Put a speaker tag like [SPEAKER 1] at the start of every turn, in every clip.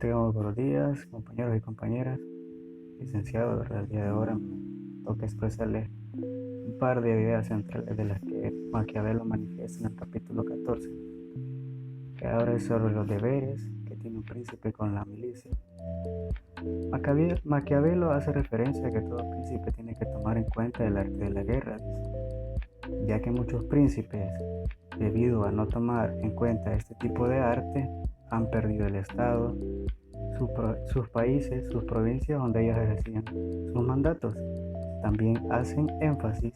[SPEAKER 1] Tengo buenos días, compañeros y compañeras, licenciado, ¿verdad? El día de ahora me toca expresarles un par de ideas centrales de las que Maquiavelo manifiesta en el capítulo 14, que habla sobre los deberes que tiene un príncipe con la milicia. Maquiavelo hace referencia a que todo príncipe tiene que tomar en cuenta el arte de la guerra, ya que muchos príncipes, debido a no tomar en cuenta este tipo de arte, han perdido el Estado, sus países, sus provincias donde ellos ejercían sus mandatos. También hacen énfasis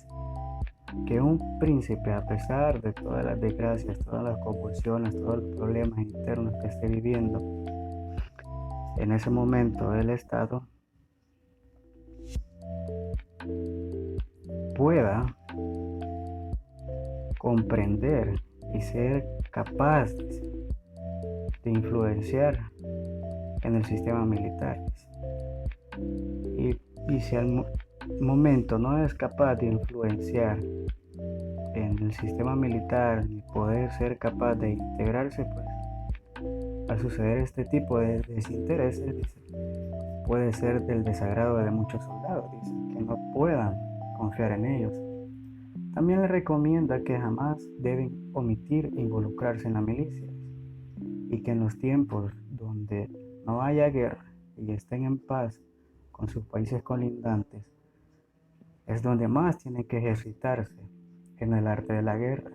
[SPEAKER 1] que un príncipe, a pesar de todas las desgracias, todas las convulsiones, todos los problemas internos que esté viviendo, en ese momento el Estado pueda comprender y ser capaz de influenciar en el sistema militar. Y si al momento no es capaz de influenciar en el sistema militar ni poder ser capaz de integrarse, pues al suceder este tipo de desintereses, puede ser del desagrado de muchos soldados, que no puedan confiar en ellos. También le recomienda que jamás deben omitir involucrarse en la milicia y que en los tiempos donde no haya guerra y estén en paz con sus países colindantes, es donde más tienen que ejercitarse en el arte de la guerra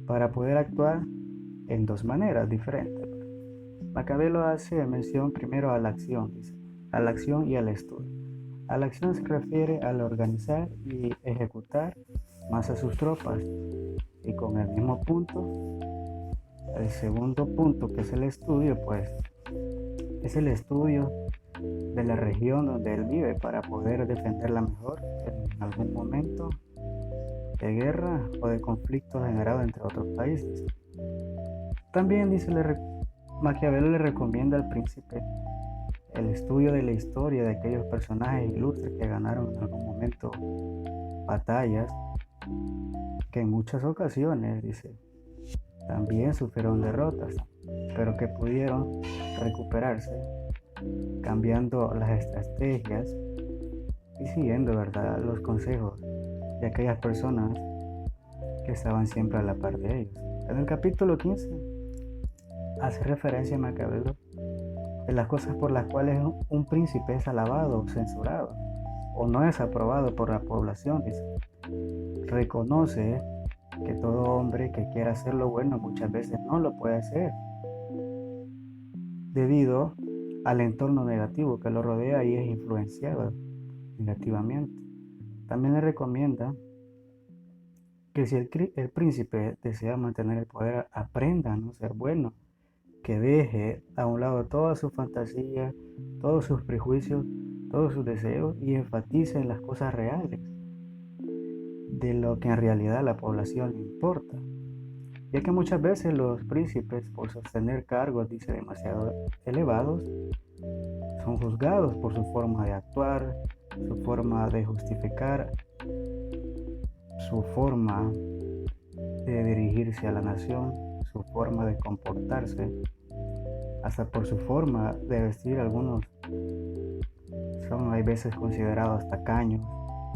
[SPEAKER 1] para poder actuar en dos maneras diferentes. Maquiavelo hace mención primero a la acción, a la acción y al estudio. A la acción se refiere al organizar y ejecutar más a sus tropas, y con el mismo punto, el segundo punto, que es el estudio, pues es el estudio de la región donde él vive para poder defenderla mejor en algún momento de guerra o de conflicto generado entre otros países. También Maquiavelo le recomienda al príncipe el estudio de la historia de aquellos personajes ilustres que ganaron en algún momento batallas, que en muchas ocasiones, también sufrieron derrotas, pero que pudieron recuperarse cambiando las estrategias y siguiendo, ¿verdad?, los consejos de aquellas personas que estaban siempre a la par de ellos. En el capítulo 15 hace referencia a Maquiavelo de las cosas por las cuales un príncipe es alabado o censurado o no es aprobado por la población. Reconoce que todo hombre que quiera hacer lo bueno muchas veces no lo puede hacer debido al entorno negativo que lo rodea y es influenciado negativamente. También le recomienda que si el príncipe desea mantener el poder, aprenda a no ser bueno, que deje a un lado toda su fantasía, todos sus prejuicios, todos sus deseos y enfatice en las cosas reales, de lo que en realidad a la población le importa. Ya que muchas veces los príncipes, por sostener cargos, demasiado elevados, son juzgados por su forma de actuar, su forma de justificar, su forma de dirigirse a la nación, su forma de comportarse, hasta por su forma de vestir. Algunos son hay veces considerados tacaños,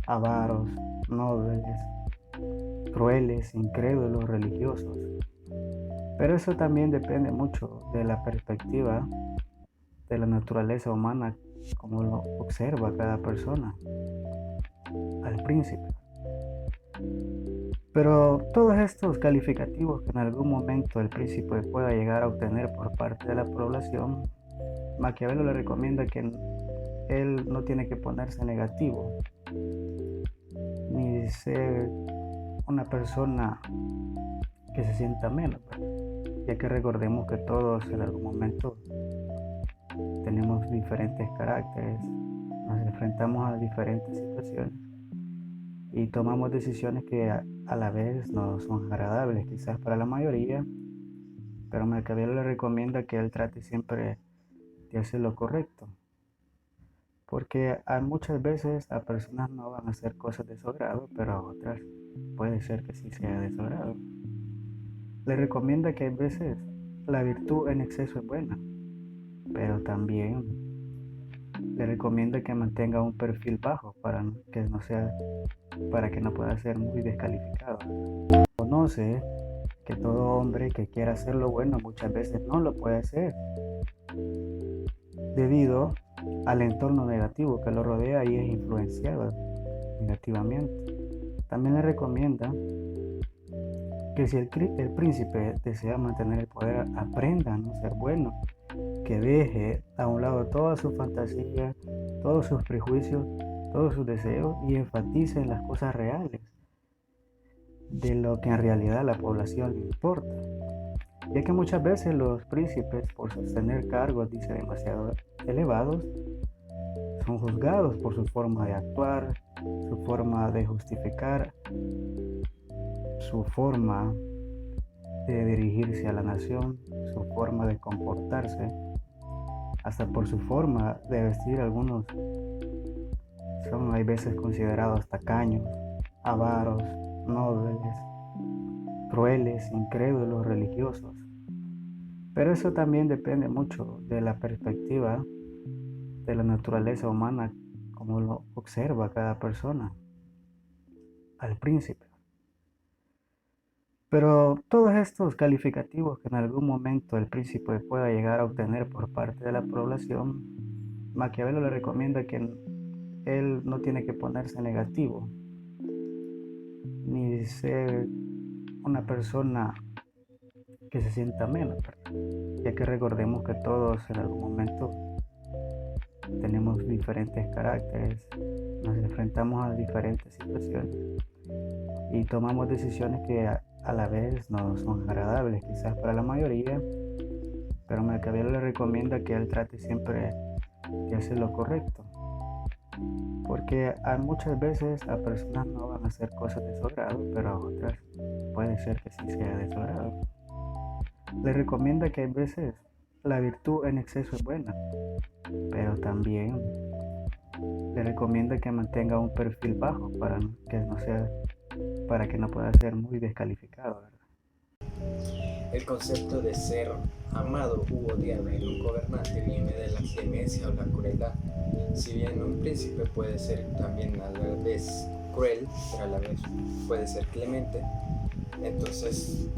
[SPEAKER 1] avaros, nobles, crueles, incrédulos, religiosos. Pero eso también depende mucho de la perspectiva de la naturaleza humana, como lo observa cada persona al príncipe. Pero todos estos calificativos que en algún momento el príncipe pueda llegar a obtener por parte de la población, Maquiavelo le recomienda que él no tiene que ponerse negativo, ni ser una persona que se sienta menos, ya que recordemos que todos en algún momento tenemos diferentes caracteres, nos enfrentamos a diferentes situaciones y tomamos decisiones que a la vez no son agradables quizás para la mayoría, pero Maquiavelo le recomienda que él trate siempre de hacer lo correcto, porque muchas veces a personas no van a hacer cosas de su agrado, pero a otras puede ser que sí sea de su agrado. Le recomienda que a veces la virtud en exceso es buena, pero también le recomiendo que mantenga un perfil bajo para que no pueda ser muy descalificado. Conoce que todo hombre que quiera hacer lo bueno muchas veces no lo puede hacer debido al entorno negativo que lo rodea y es influenciado negativamente. También le recomienda que si el príncipe desea mantener el poder, aprenda a no ser bueno, que deje a un lado toda su fantasía, todos sus prejuicios, todos sus deseos y enfatice en las cosas reales, de lo que en realidad a la población le importa. Ya que muchas veces los príncipes, por sostener cargos, dice, demasiado elevados, son juzgados por su forma de actuar, su forma de justificar, su forma de dirigirse a la nación, su forma de comportarse, hasta por su forma de vestir. Algunos son hay veces considerados tacaños, avaros, nobles, crueles, incrédulos, religiosos. Pero eso también depende mucho de la perspectiva de la naturaleza humana, como lo observa cada persona al príncipe. Pero todos estos calificativos que en algún momento el príncipe pueda llegar a obtener por parte de la población, Maquiavelo le recomienda que él no tiene que ponerse negativo, ni ser una persona que se sienta menos, ya que recordemos que todos en algún momento tenemos diferentes caracteres, nos enfrentamos a diferentes situaciones y tomamos decisiones que a la vez no son agradables quizás para la mayoría, pero Maquiavelo le recomienda que él trate siempre de hacer lo correcto, porque muchas veces a personas no van a hacer cosas de su agrado, pero a otras puede ser que sí sea de su agrado. Le recomienda que a veces la virtud en exceso es buena, pero también le recomienda que mantenga un perfil bajo para que no pueda ser muy descalificado, ¿verdad?
[SPEAKER 2] El concepto de ser amado u odiado en un gobernante viene de la clemencia o la crueldad. Si bien un príncipe puede ser también a la vez cruel, pero a la vez puede ser clemente, entonces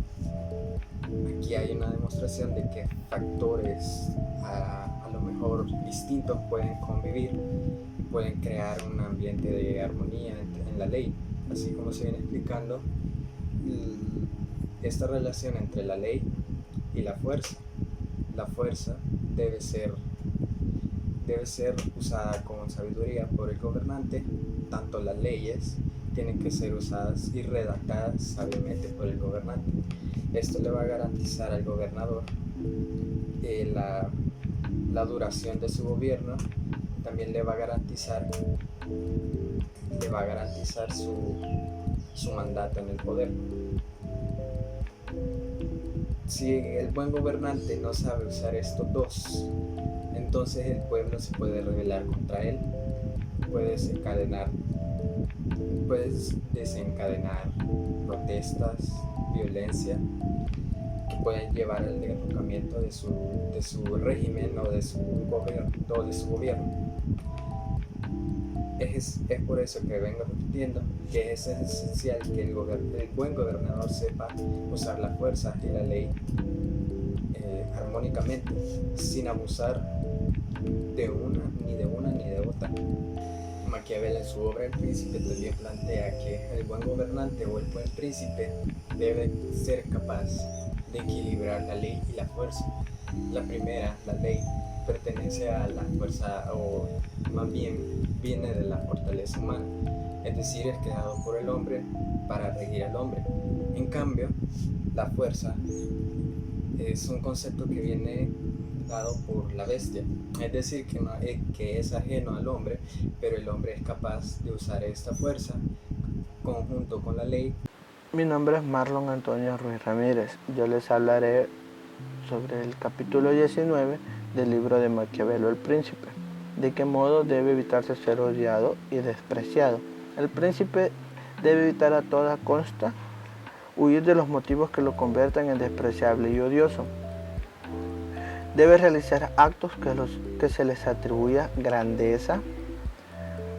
[SPEAKER 2] aquí hay una demostración de que factores a lo mejor distintos pueden convivir y pueden crear un ambiente de armonía en la ley, así como se viene explicando esta relación entre la ley y la fuerza. La fuerza debe ser usada con sabiduría por el gobernante. Tanto las leyes tienen que ser usadas y redactadas sabiamente por el gobernante. Esto le va a garantizar al gobernador la duración de su gobierno. También le va a garantizar su mandato en el poder. Si el buen gobernante no sabe usar estos dos, entonces el pueblo se puede rebelar contra él, puede desencadenar protestas, violencia, que pueden llevar al derrocamiento de su régimen o de su gobierno. Es por eso que vengo repitiendo que es esencial que el buen gobernador sepa usar la fuerza y la ley armónicamente, sin abusar de una ni de otra. Maquiavelo en su obra El Príncipe también plantea que el buen gobernante o el buen príncipe debe ser capaz de equilibrar la ley y la fuerza. La primera, la ley, pertenece a la fuerza, o más bien viene de la fortaleza humana, es decir, es creado por el hombre para regir al hombre. En cambio, la fuerza es un concepto que viene dado por la bestia, es decir, que es ajeno al hombre, pero el hombre es capaz de usar esta fuerza conjunto con la ley.
[SPEAKER 3] Mi nombre es Marlon Antonio Ruiz Ramírez. Yo les hablaré sobre el capítulo 19 del libro de Maquiavelo, El Príncipe. De qué modo debe evitarse ser odiado y despreciado. El príncipe debe evitar a toda costa huir de los motivos que lo conviertan en despreciable y odioso. debe realizar actos que se les atribuya grandeza,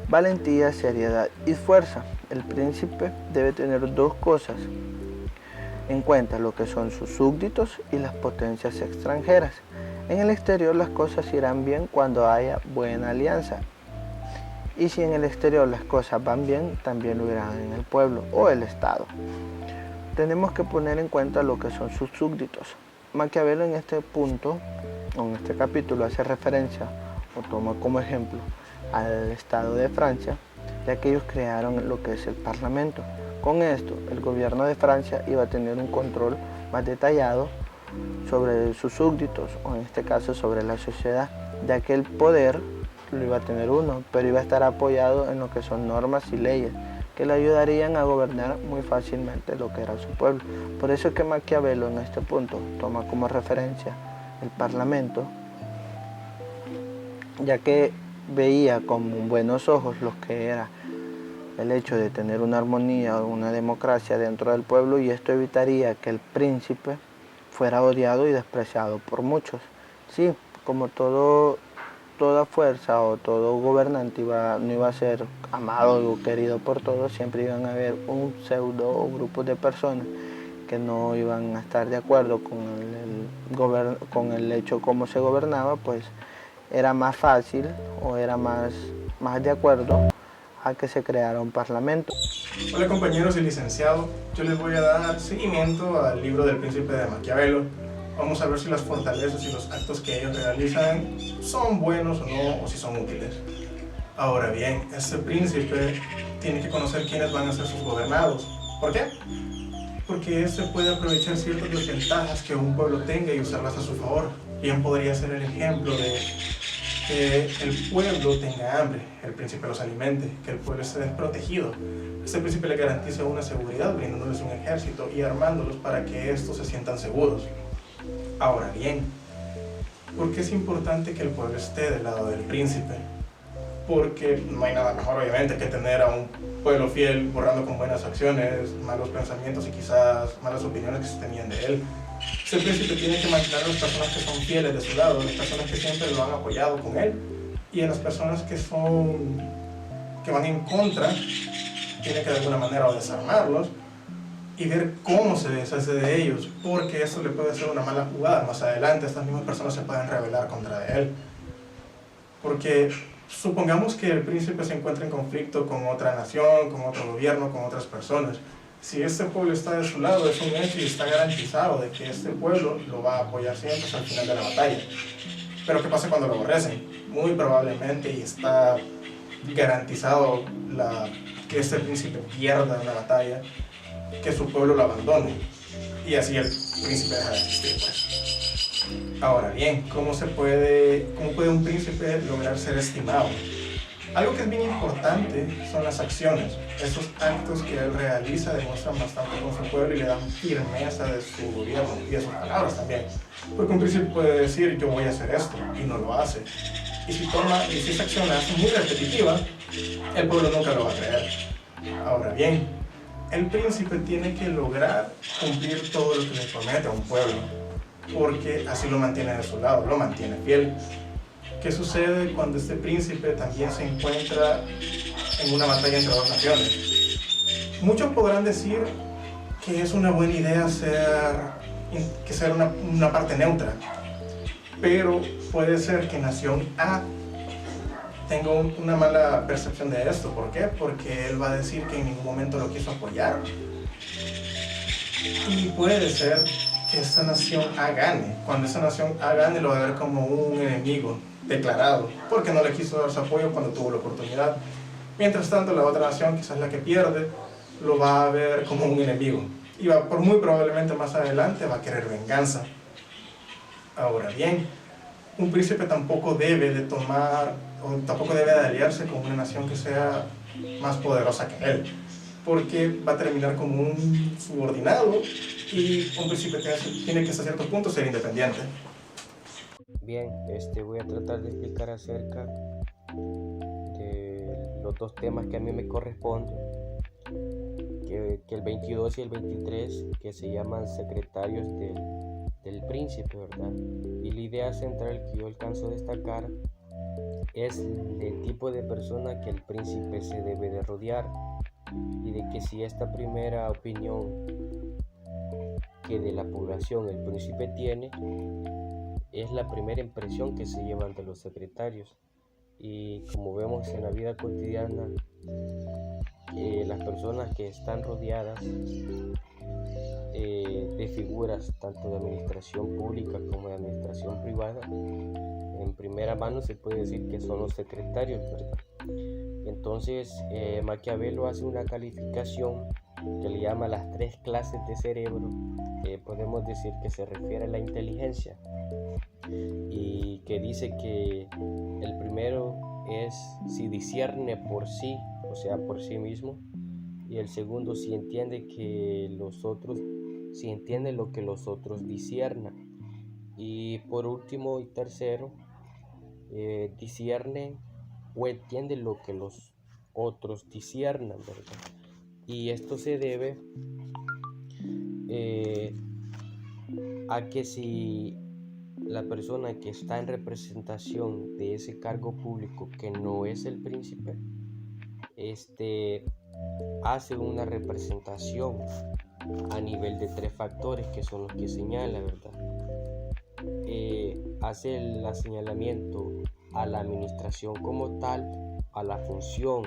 [SPEAKER 3] valentía, seriedad y fuerza. El príncipe debe tener dos cosas en cuenta, lo que son sus súbditos y las potencias extranjeras. En el exterior las cosas irán bien cuando haya buena alianza. Y si en el exterior las cosas van bien, también lo irán en el pueblo o el Estado. Tenemos que poner en cuenta lo que son sus súbditos. Maquiavelo en este punto, en este capítulo, hace referencia o toma como ejemplo al Estado de Francia, ya que ellos crearon lo que es el Parlamento. Con esto, el gobierno de Francia iba a tener un control más detallado sobre sus súbditos, o en este caso sobre la sociedad, ya que el poder lo iba a tener uno, pero iba a estar apoyado en lo que son normas y leyes que le ayudarían a gobernar muy fácilmente lo que era su pueblo. Por eso es que Maquiavelo en este punto toma como referencia el Parlamento, ya que veía con buenos ojos lo que era el hecho de tener una armonía o una democracia dentro del pueblo, y esto evitaría que el príncipe fuera odiado y despreciado por muchos. Sí, como toda fuerza o todo gobernante no iba a ser amado o querido por todos, siempre iban a haber un pseudo o grupo de personas que no iban a estar de acuerdo con el hecho como se gobernaba, pues era más fácil o era más de acuerdo a que se creara un parlamento.
[SPEAKER 4] Hola compañeros y licenciado, yo les voy a dar seguimiento al libro del Príncipe de Maquiavelo. Vamos a ver si las fortalezas y los actos que ellos realizan son buenos o no, o si son útiles. Ahora bien, este príncipe tiene que conocer quiénes van a ser sus gobernados. ¿Por qué? Porque este puede aprovechar ciertas desventajas que un pueblo tenga y usarlas a su favor. Bien podría ser el ejemplo de que el pueblo tenga hambre, el príncipe los alimente, que el pueblo esté desprotegido. Este príncipe le garantiza una seguridad brindándoles un ejército y armándolos para que estos se sientan seguros. Ahora bien, ¿por qué es importante que el pueblo esté del lado del príncipe? Porque no hay nada mejor, obviamente, que tener a un pueblo fiel borrando con buenas acciones, malos pensamientos y quizás malas opiniones que se tenían de él. Este príncipe tiene que mantener a las personas que son fieles de su lado, las personas que siempre lo han apoyado con él, y a las personas que van en contra, tiene que de alguna manera desarmarlos y ver cómo se deshace de ellos, porque eso le puede ser una mala jugada. Más adelante estas mismas personas se pueden rebelar contra él. Porque supongamos que el príncipe se encuentra en conflicto con otra nación, con otro gobierno, con otras personas. Si este pueblo está de su lado, es un hecho y está garantizado de que este pueblo lo va a apoyar siempre hasta el final de la batalla. Pero ¿qué pasa cuando lo aborrecen? Muy probablemente, y está garantizado que este príncipe pierda una batalla, que su pueblo lo abandone, y así el príncipe deja de existir, pues. Ahora bien, ¿cómo puede un príncipe lograr ser estimado? Algo que es bien importante son las acciones. Esos actos que él realiza demuestran bastante con su pueblo y le dan firmeza de su gobierno y de sus palabras también. Porque un príncipe puede decir, yo voy a hacer esto, y no lo hace. Y si esa acción la hace muy repetitiva, el pueblo nunca lo va a creer. Ahora bien, el príncipe tiene que lograr cumplir todo lo que le promete a un pueblo, porque así lo mantiene de su lado, lo mantiene fiel. ¿Qué sucede cuando este príncipe también se encuentra en una batalla entre dos naciones? Muchos podrán decir que es una buena idea ser una parte neutra, pero puede ser que nación A tenga una mala percepción de esto. ¿Por qué? Porque él va a decir que en ningún momento lo quiso apoyar. Y puede ser que esta nación A gane. Cuando esta nación A gane, lo va a ver como un enemigo declarado, porque no le quiso dar su apoyo cuando tuvo la oportunidad. Mientras tanto, la otra nación, quizás la que pierde, lo va a ver como un enemigo. Y muy probablemente más adelante va a querer venganza. Ahora bien, un príncipe tampoco debe de aliarse con una nación que sea más poderosa que él, porque va a terminar como un subordinado, y un príncipe tiene que hasta cierto punto ser independiente.
[SPEAKER 5] Bien, voy a tratar de explicar acerca de los dos temas que a mí me corresponden, que el 22 y el 23, que se llaman secretarios del príncipe, ¿verdad? Y la idea central que yo alcanzo a destacar es el tipo de persona que el príncipe se debe de rodear, y de que si esta primera opinión que de la población el príncipe tiene es la primera impresión que se llevan de los secretarios. Y como vemos en la vida cotidiana, las personas que están rodeadas de figuras tanto de administración pública como de administración privada, en primera mano se puede decir que son los secretarios, ¿verdad? Entonces Maquiavelo hace una calificación que le llama las 3 clases de cerebro. Podemos decir que se refiere a la inteligencia, y que dice que el primero es si discierne por sí, o sea, por sí mismo, y el segundo si entiende lo que los otros disciernan, y por último y tercero, discierne o entiende lo que los otros disciernan, ¿verdad? Y esto se debe a que si la persona que está en representación de ese cargo público, que no es el príncipe, hace una representación a nivel de 3 factores que son los que señala, ¿verdad? Hace el señalamiento a la administración como tal, a la función,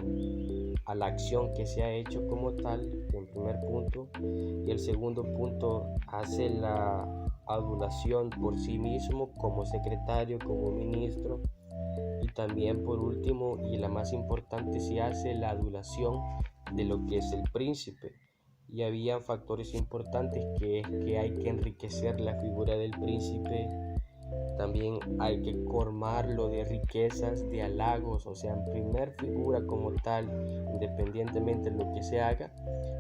[SPEAKER 5] a la acción que se ha hecho como tal, en primer punto, y el segundo punto hace la adulación por sí mismo como secretario, como ministro, y también por último y la más importante se hace la adulación de lo que es el príncipe. Y había factores importantes, que es que hay que enriquecer la figura del príncipe, también hay que colmarlo de riquezas, de halagos, o sea, en primer figura como tal, independientemente de lo que se haga,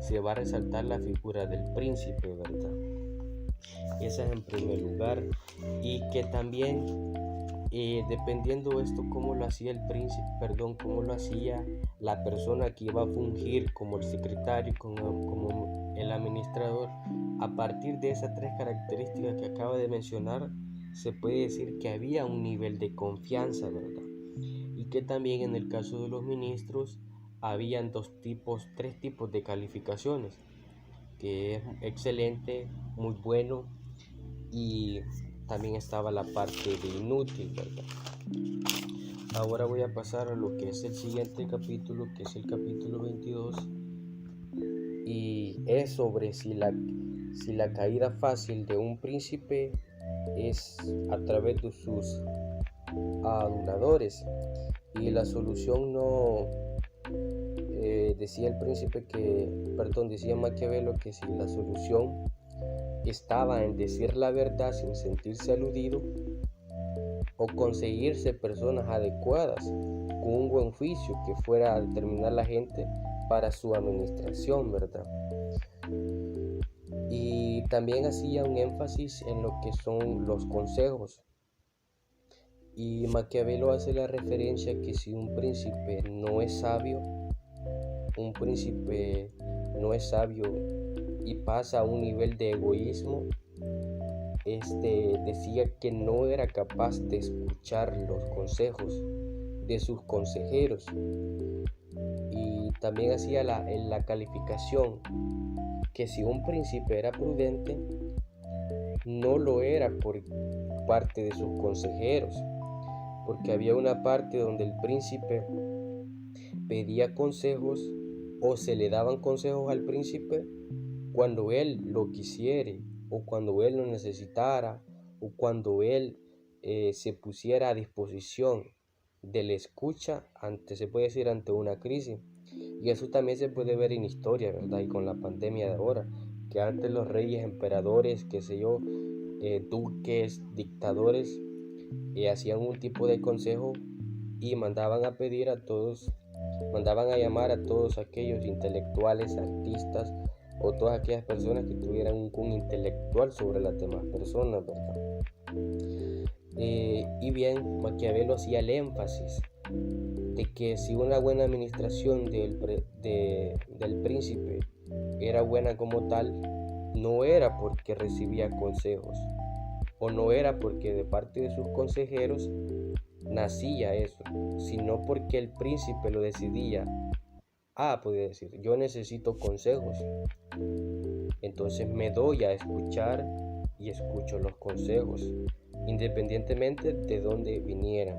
[SPEAKER 5] se va a resaltar la figura del príncipe, ¿verdad? Esa es en primer lugar, y que también dependiendo esto cómo lo hacía el príncipe, cómo lo hacía la persona que iba a fungir como el secretario, como el administrador, a partir de esas 3 características que acabo de mencionar, se puede decir que había un nivel de confianza, ¿verdad? Y que también en el caso de los ministros habían 3 tipos de calificaciones, que es excelente, muy bueno, y también estaba la parte de inútil, ¿verdad? Ahora voy a pasar a lo que es el siguiente capítulo, que es el capítulo 22, y es sobre si la caída fácil de un príncipe es a través de sus aduladores, y la solución no decía Maquiavelo que si la solución estaba en decir la verdad sin sentirse aludido, o conseguirse personas adecuadas con un buen juicio que fuera a determinar la gente para su administración, ¿verdad? Y también hacía un énfasis en lo que son los consejos, y Maquiavelo hace la referencia que si un príncipe no es sabio y pasa a un nivel de egoísmo, decía que no era capaz de escuchar los consejos de sus consejeros, y también hacía la calificación que si un príncipe era prudente, no lo era por parte de sus consejeros, porque había una parte donde el príncipe pedía consejos o se le daban consejos al príncipe cuando él lo quisiere, o cuando él lo necesitara, o cuando él se pusiera a disposición de la escucha ante una crisis. Y eso también se puede ver en historia, ¿verdad? Y con la pandemia de ahora, que antes los reyes, emperadores, duques, dictadores, hacían un tipo de consejo y mandaban a llamar a todos aquellos intelectuales, artistas, o todas aquellas personas que tuvieran un intelectual sobre las demás personas, ¿verdad? Y bien, Maquiavelo hacía el énfasis de que si una buena administración del príncipe era buena como tal, no era porque recibía consejos, o no era porque de parte de sus consejeros nacía eso, sino porque el príncipe lo decidía. Podía decir, yo necesito consejos, entonces me doy a escuchar y escucho los consejos, independientemente de dónde vinieran.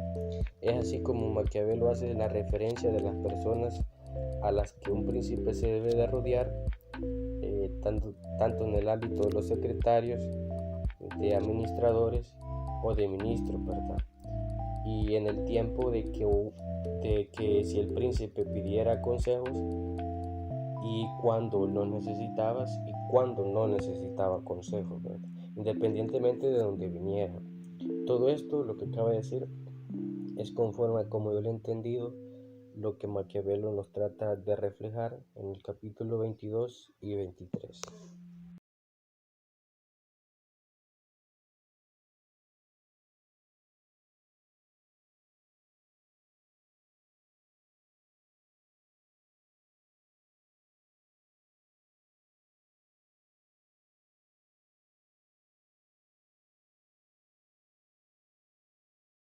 [SPEAKER 5] Es así como Maquiavelo hace la referencia de las personas a las que un príncipe se debe de rodear, tanto en el ámbito de los secretarios, de administradores o de ministros, ¿verdad? Y en el tiempo de que si el príncipe pidiera consejos y cuando los necesitabas y cuando no necesitaba consejos, ¿verdad? Independientemente de donde viniera. Todo esto, lo que acabo de decir, es conforme a como yo lo he entendido, lo que Maquiavelo nos trata de reflejar en el capítulo 22 y 23.